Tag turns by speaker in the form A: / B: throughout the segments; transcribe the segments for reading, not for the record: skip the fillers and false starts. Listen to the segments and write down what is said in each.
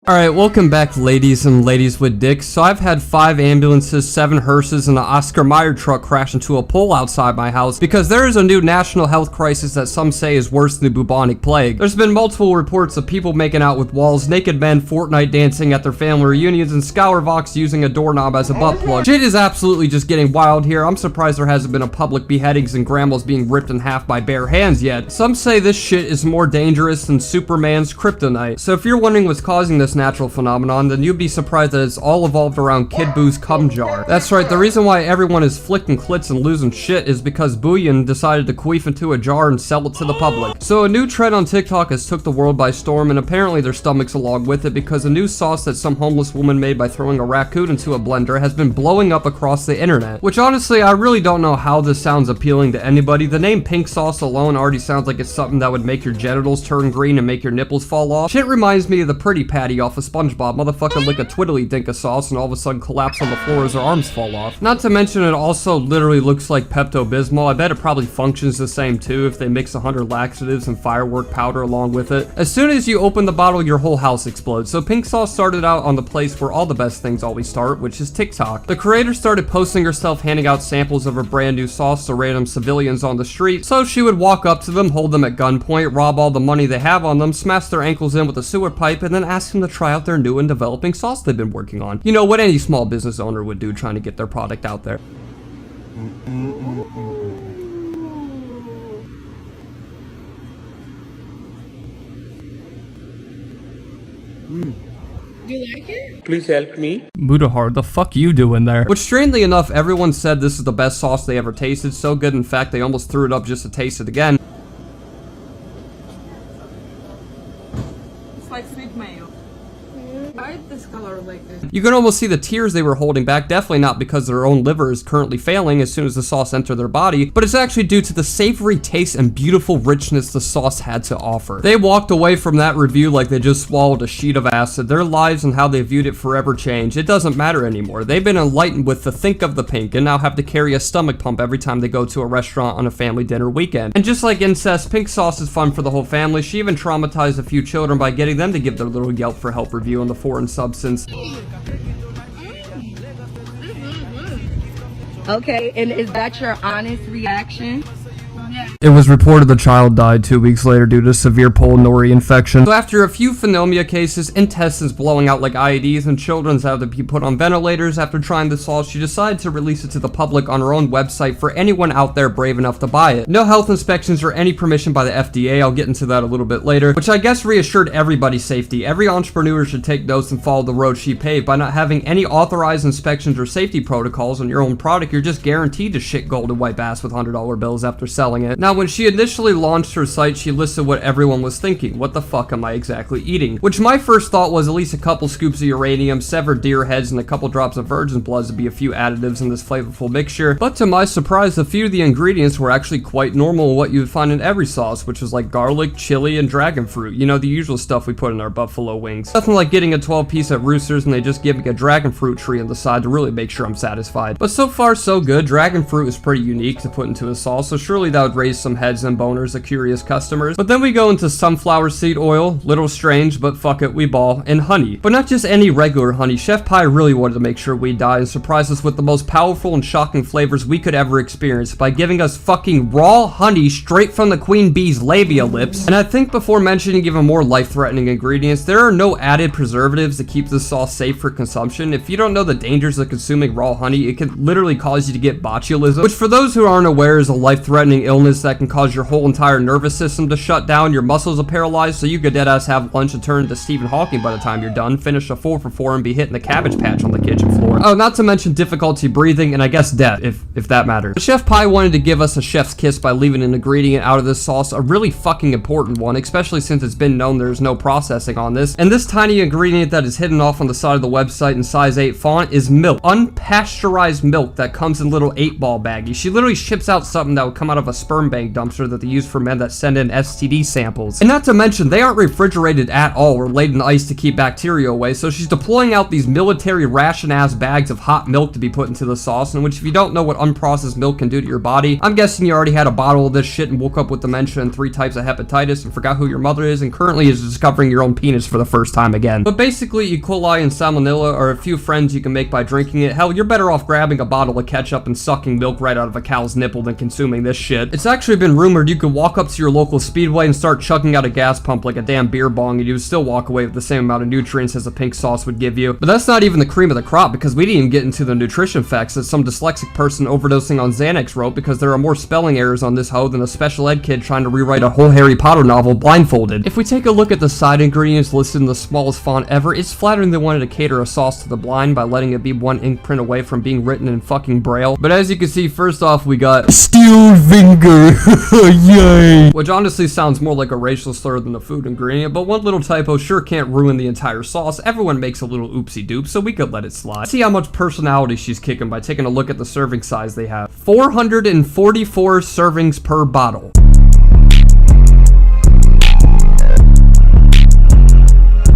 A: Alright, welcome back ladies and ladies with dicks. So I've had 5 ambulances, 7 hearses, and an Oscar Mayer truck crash into a pole outside my house because there is a new national health crisis that some say is worse than the bubonic plague. There's been multiple reports of people making out with walls, naked men Fortnite dancing at their family reunions, and Scourvox using a doorknob as a butt plug. Shit is absolutely just getting wild here. I'm surprised there hasn't been a public beheadings and grandmas being ripped in half by bare hands yet. Some say this shit is more dangerous than Superman's kryptonite. So if you're wondering what's causing this natural phenomenon, then you'd be surprised that it's all evolved around Kid Boo's cum jar. That's right, the reason why everyone is flicking clits and losing shit is because Booyan decided to queef into a jar and sell it to the public. So a new trend on TikTok has took the world by storm, and apparently their stomachs along with it, because a new sauce that some homeless woman made by throwing a raccoon into a blender has been blowing up across the internet. Which honestly, I really don't know how this sounds appealing to anybody. The name pink sauce alone already sounds like it's something that would make your genitals turn green and make your nipples fall off. Shit reminds me of the pretty patty off of SpongeBob. Motherfucker lick a twiddly dink of sauce and all of a sudden collapse on the floor as her arms fall off. Not to mention it also literally looks like Pepto-Bismol. I bet it probably functions the same too if they mix 100 laxatives and firework powder along with it. As soon as you open the bottle, your whole house explodes. So pink sauce started out on the place where all the best things always start, which is TikTok. The creator started posting herself handing out samples of her brand new sauce to random civilians on the street, so she would walk up to them, hold them at gunpoint, rob all the money they have on them, smash their ankles in with a sewer pipe, and then ask them to try out their new and developing sauce they've been working on. You know, what any small business owner would do trying to get their product out there.
B: Do you like it?
C: Please help me.
A: Mudahar, the fuck you doing there? Which strangely enough, everyone said this is the best sauce they ever tasted. So good, in fact, they almost threw it up just to taste it again.
B: It's like sweet mayo. Why is this color like this?
A: You can almost see the tears they were holding back, definitely not because their own liver is currently failing as soon as the sauce entered their body, but it's actually due to the savory taste and beautiful richness the sauce had to offer. They walked away from that review like they just swallowed a sheet of acid. Their lives and how they viewed it forever changed. It doesn't matter anymore. They've been enlightened with the think of the pink and now have to carry a stomach pump every time they go to a restaurant on a family dinner weekend. And just like incest, pink sauce is fun for the whole family. She even traumatized a few children by getting them to give their little Yelp for help review on the foreign substance.
B: Okay, and is that your honest reaction?
A: It was reported the child died 2 weeks later due to severe pulmonary infection. So after a few pneumonia cases, intestines blowing out like IEDs, and children's had to be put on ventilators after trying the sauce, she decided to release it to the public on her own website for anyone out there brave enough to buy it. No health inspections or any permission by the FDA, I'll get into that a little bit later, which I guess reassured everybody's safety. Every entrepreneur should take notes and follow the road she paved. By not having any authorized inspections or safety protocols on your own product, you're just guaranteed to shit golden white ass with $100 bills after selling it. Now, when she initially launched her site, she listed what everyone was thinking. What the fuck am I exactly eating? Which my first thought was at least a couple scoops of uranium, severed deer heads, and a couple drops of virgin blood to be a few additives in this flavorful mixture. But to my surprise, a few of the ingredients were actually quite normal, what you would find in every sauce, which was like garlic, chili, and dragon fruit. You know, the usual stuff we put in our buffalo wings. Nothing like getting a 12-piece at Roosters and they just give me a dragon fruit tree on the side to really make sure I'm satisfied. But so far, so good. Dragon fruit is pretty unique to put into a sauce, so surely that would raise some heads and boners of curious customers. But then we go into sunflower seed oil, little strange, but fuck it, we ball, and honey. But not just any regular honey. Chef Pie really wanted to make sure we die and surprise us with the most powerful and shocking flavors we could ever experience by giving us fucking raw honey straight from the queen bee's labia lips. And I think before mentioning even more life-threatening ingredients, there are no added preservatives to keep this sauce safe for consumption. If you don't know the dangers of consuming raw honey, it can literally cause you to get botulism, which for those who aren't aware is a life-threatening illness that can cause your whole entire nervous system to shut down, your muscles are paralyzed, so you could deadass have lunch and turn into Stephen Hawking by the time you're done, finish a 4 for 4 and be hitting the cabbage patch on the kitchen floor. Oh, not to mention difficulty breathing and I guess death, if that matters. But Chef Pie wanted to give us a chef's kiss by leaving an ingredient out of this sauce, a really fucking important one, especially since it's been known there's no processing on this. And this tiny ingredient that is hidden off on the side of the website in size 8 font is milk. Unpasteurized milk that comes in little 8-ball baggies. She literally ships out something that would come out of a sperm bank dumpster that they use for men that send in STD samples. And not to mention, they aren't refrigerated at all or laid in ice to keep bacteria away, so she's deploying out these military ration-ass bags of hot milk to be put into the sauce, in which if you don't know what unprocessed milk can do to your body, I'm guessing you already had a bottle of this shit and woke up with dementia and 3 types of hepatitis and forgot who your mother is and currently is discovering your own penis for the first time again. But basically, E. coli and salmonella are a few friends you can make by drinking it. Hell, you're better off grabbing a bottle of ketchup and sucking milk right out of a cow's nipple than consuming this shit. It's actually been rumored you could walk up to your local Speedway and start chugging out a gas pump like a damn beer bong and you would still walk away with the same amount of nutrients as a pink sauce would give you. But that's not even the cream of the crop, because we didn't even get into the nutrition facts that some dyslexic person overdosing on Xanax wrote, because there are more spelling errors on this hoe than a special ed kid trying to rewrite a whole Harry Potter novel blindfolded. If we take a look at the side ingredients listed in the smallest font ever, it's flattering they wanted to cater a sauce to the blind by letting it be one ink print away from being written in fucking braille. But as you can see, first off we got steel finger, yay! Which honestly sounds more like a racial slur than a food ingredient, but one little typo sure can't ruin the entire sauce. Everyone makes a little oopsie doop, so we could let it slide. See how much personality she's kicking by taking a look at the serving size they have. 444 servings per bottle.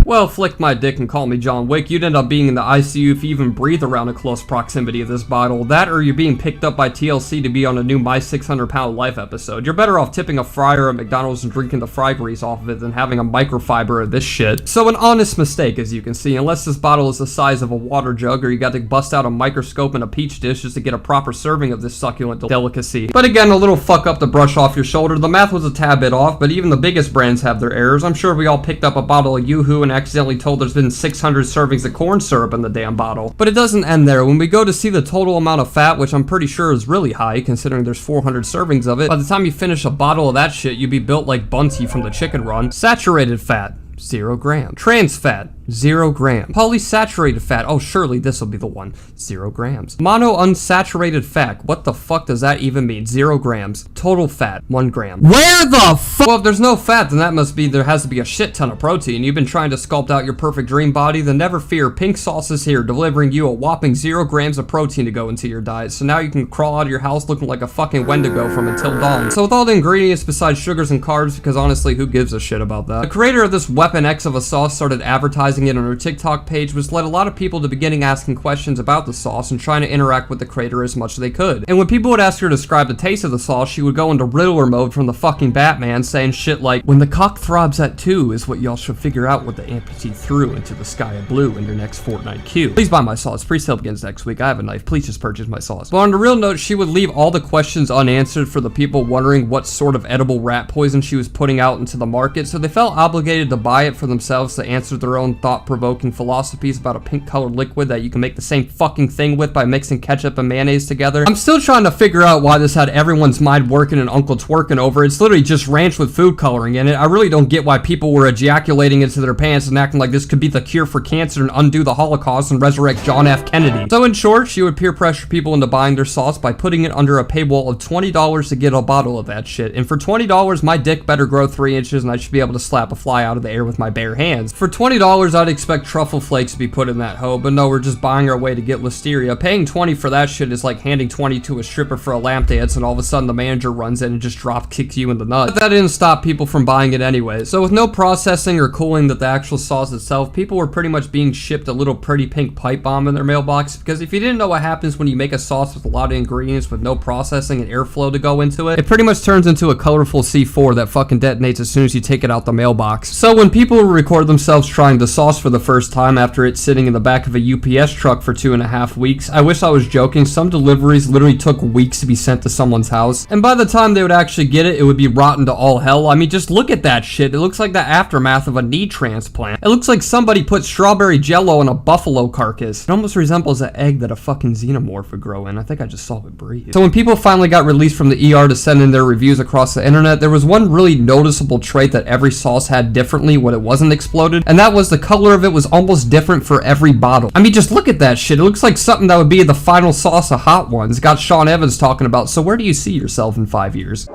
A: Well, flick my dick and call me John Wick. You'd end up being in the ICU if you even breathe around a close proximity of this bottle. That or you're being picked up by TLC to be on a new My 600 Pound Life episode. You're better off tipping a fryer at McDonald's and drinking the fry grease off of it than having a microfiber of this shit. So an honest mistake, as you can see, unless this bottle is the size of a water jug or you got to bust out a microscope and a peach dish just to get a proper serving of this succulent delicacy. But again, a little fuck up to brush off your shoulder. The math was a tad bit off, but even the biggest brands have their errors. I'm sure we all picked up a bottle of Yoo-Hoo and accidentally told there's been 600 servings of corn syrup in the damn bottle. But it doesn't end there. When we go to see the total amount of fat, which I'm pretty sure is really high considering there's 400 servings of it, by the time you finish a bottle of that shit, you'd be built like Bunty from the Chicken Run. Saturated fat, 0 grams. Trans fat, 0 grams. Polysaturated fat, oh surely this will be the one, 0 grams. Monounsaturated fat, what the fuck does that even mean? 0 grams. Total fat, 1 gram. Where the fuck? Well, if there's no fat, then that must be there has to be a shit ton of protein. You've been trying to sculpt out your perfect dream body, then never fear, pink sauce is here, delivering you a whopping 0 grams of protein to go into your diet. So now you can crawl out of your house looking like a fucking Wendigo from Until Dawn. So with all the ingredients besides sugars and carbs, because honestly, who gives a shit about that? The creator of this Weapon X of a sauce started advertising it on her TikTok page, which led a lot of people to beginning asking questions about the sauce and trying to interact with the creator as much as they could. And when people would ask her to describe the taste of the sauce, she would go into Riddler mode from the fucking Batman, saying shit like, when the cock throbs at 2 is what y'all should figure out what the amputee threw into the sky of blue in your next Fortnite queue. Please buy my sauce. Pre-sale begins next week. I have a knife. Please just purchase my sauce. But on a real note, she would leave all the questions unanswered for the people wondering what sort of edible rat poison she was putting out into the market, so they felt obligated to buy it for themselves to answer their own thought-provoking philosophies about a pink-colored liquid that you can make the same fucking thing with by mixing ketchup and mayonnaise together. I'm still trying to figure out why this had everyone's mind working and Uncle twerking over. It's literally just ranch with food coloring in it. I really don't get why people were ejaculating into their pants and acting like this could be the cure for cancer and undo the Holocaust and resurrect John F. Kennedy. So in short, she would peer pressure people into buying their sauce by putting it under a paywall of $20 to get a bottle of that shit. And for $20, my dick better grow 3 inches and I should be able to slap a fly out of the air with my bare hands. For $20, I'd expect truffle flakes to be put in that hoe, but no, we're just buying our way to get listeria. Paying $20 for that shit is like handing $20 to a stripper for a lamp dance and all of a sudden the manager runs in and just drop kicks you in the nuts. But that didn't stop people from buying it anyway. So with no processing or cooling the actual sauce itself, people were pretty much being shipped a little pretty pink pipe bomb in their mailbox, because if you didn't know what happens when you make a sauce with a lot of ingredients with no processing and airflow to go into it, it pretty much turns into a colorful C4 that fucking detonates as soon as you take it out the mailbox. So when people record themselves trying the sauce for the first time after it's sitting in the back of a UPS truck for 2.5 weeks, I wish I was joking. Some deliveries literally took weeks to be sent to someone's house, and by the time they would actually get it, it would be rotten to all hell. I mean, just look at that shit. It looks like the aftermath of a knee transplant. It looks like somebody put strawberry jello on a buffalo carcass. It almost resembles an egg that a fucking xenomorph would grow in. I think I just saw it breathe. So when people finally got released from the ER to send in their reviews across the internet, there was one really noticeable trait that every sauce had differently when it wasn't exploded, and that was the color of it was almost different for every bottle. I mean, just look at that shit. It looks like something that would be the final sauce of Hot Ones. Got Sean Evans talking about, so where do you see yourself in 5 years?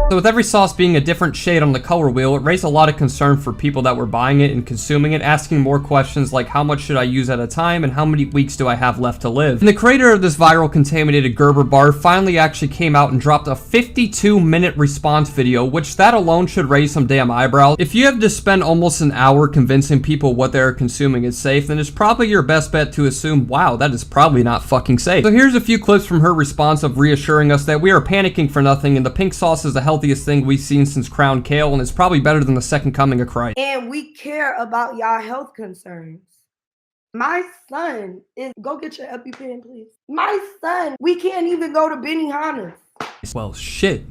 A: So with every sauce being a different shade on the color wheel, it raised a lot of concern for people that were buying it and consuming it, asking more questions like how much should I use at a time and how many weeks do I have left to live. And the creator of this viral contaminated Gerber bar finally actually came out and dropped a 52-minute response video, which that alone should raise some damn eyebrows. If you have to spend almost an hour convincing people what they're consuming is safe, then it's probably your best bet to assume, wow, that is probably not fucking safe. So here's a few clips from her response of reassuring us that we are panicking for nothing and the pink sauce is the healthiest thing we've seen since Crown Kale and it's probably better than the second coming of Christ.
C: And we care about y'all health concerns. My son is, go get your EpiPen, please. My son, we can't even go to Benihana's.
A: Well, shit.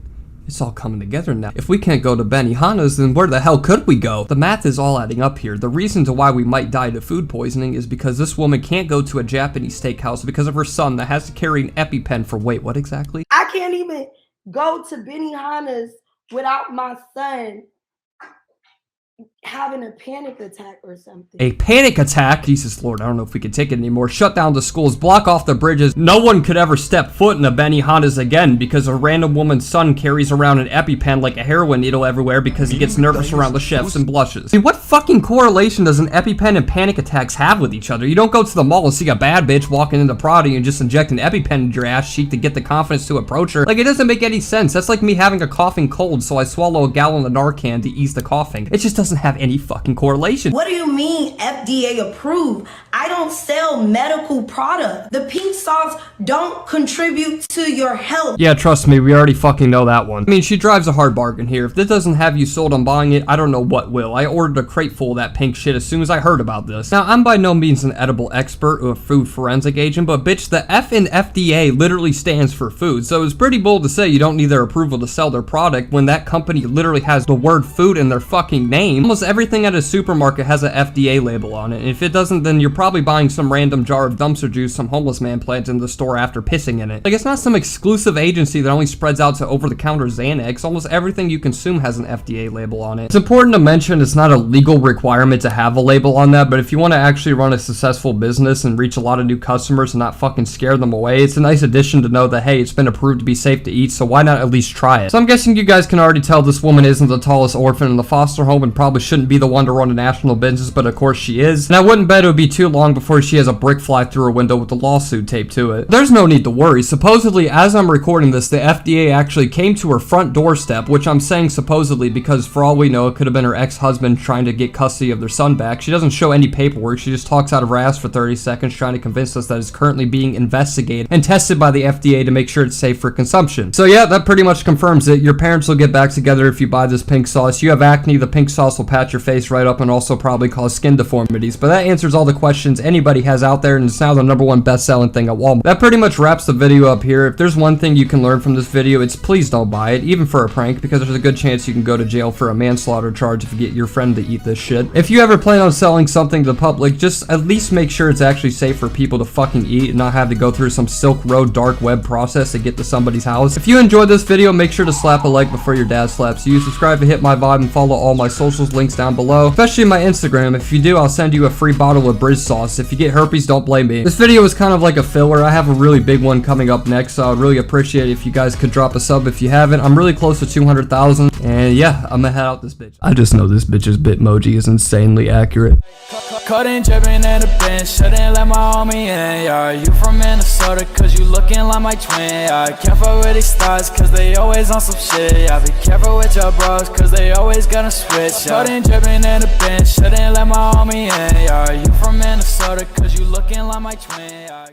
A: It's all coming together now. If we can't go to Benihana's, then where the hell could we go? The math is all adding up here. The reason to why we might die to food poisoning is because this woman can't go to a Japanese steakhouse because of her son that has to carry an EpiPen for, wait, what exactly?
C: I can't even go to Benihana's without my son having a panic attack or something.
A: A panic attack? Jesus Lord, I don't know if we can take it anymore. Shut down the schools, block off the bridges. No one could ever step foot in a Benihana's again because a random woman's son carries around an EpiPen like a heroin needle everywhere because he gets nervous around the chefs and blushes. I mean, what fucking correlation does an EpiPen and panic attacks have with each other? You don't go to the mall and see a bad bitch walking into Prada and just inject an EpiPen in your ass cheek to get the confidence to approach her. Like, it doesn't make any sense. That's like me having a coughing cold, so I swallow a gallon of Narcan to ease the coughing. It just doesn't have any fucking correlation.
C: What do you mean FDA approved? I don't sell medical product. The pink sauce don't contribute to your health.
A: Yeah, trust me, we already fucking know that one. I mean, she drives a hard bargain here. If this doesn't have you sold on buying it, I don't know what will. I ordered a crate full of that pink shit as soon as I heard about this. Now, I'm by no means an edible expert or a food forensic agent, but bitch, the F in FDA literally stands for food, so it's pretty bold to say you don't need their approval to sell their product when that company literally has the word food in their fucking name. Almost everything at a supermarket has an FDA label on it, and if it doesn't, then you're probably buying some random jar of dumpster juice some homeless man plants in the store after pissing in it. Like, it's not some exclusive agency that only spreads out to over-the-counter Xanax. Almost everything you consume has an FDA label on it. It's important to mention it's not a legal requirement to have a label on that, but if you want to actually run a successful business and reach a lot of new customers and not fucking scare them away, it's a nice addition to know that, hey, it's been approved to be safe to eat, so why not at least try it? So I'm guessing you guys can already tell this woman isn't the tallest orphan in the foster home and probably shouldn't be the one to run a national business, but of course she is. And I wouldn't bet it would be too long before she has a brick fly through her window with the lawsuit taped to it. There's no need to worry. Supposedly, as I'm recording this, the FDA actually came to her front doorstep, which I'm saying supposedly because for all we know, it could have been her ex-husband trying to get custody of their son back. She doesn't show any paperwork. She just talks out of her ass for 30 seconds trying to convince us that it's currently being investigated and tested by the FDA to make sure it's safe for consumption. So yeah, that pretty much confirms it. Your parents will get back together if you buy this pink sauce. You have acne, the pink sauce will patch your face right up and also probably cause skin deformities. But that answers all the questions anybody has out there, and it's now the #1 best-selling thing at Walmart. That pretty much wraps the video up here. If there's one thing you can learn from this video, it's please don't buy it, even for a prank, because there's a good chance you can go to jail for a manslaughter charge if you get your friend to eat this shit. If you ever plan on selling something to the public, just at least make sure it's actually safe for people to fucking eat and not have to go through some Silk Road dark web process to get to somebody's house. If you enjoyed this video, make sure to slap a like before your dad slaps you. Subscribe to hit my vibe and follow all my socials, links down below, especially my Instagram. If you do, I'll send you a free bottle of BriZ sauce. If you get herpes, don't blame me. This video is kind of like a filler. I have a really big one coming up next, so I'd really appreciate it if you guys could drop a sub if you haven't. I'm really close to 200,000, and yeah, I'm gonna head out this bitch. I just know this bitch's Bitmoji is insanely accurate.
D: Cutting, dripping in the bench, shouldn't let my homie in, yeah. You from Minnesota, cause you looking like my twin, yeah. Can't fuck with these thoughts, cause they always on some shit, yeah. Be careful with your bros, cause they always gonna switch, yeah. Cutting, dripping in the bench, shouldn't let my homie in, yeah. You from Minnesota, cause you looking like my twin, yeah.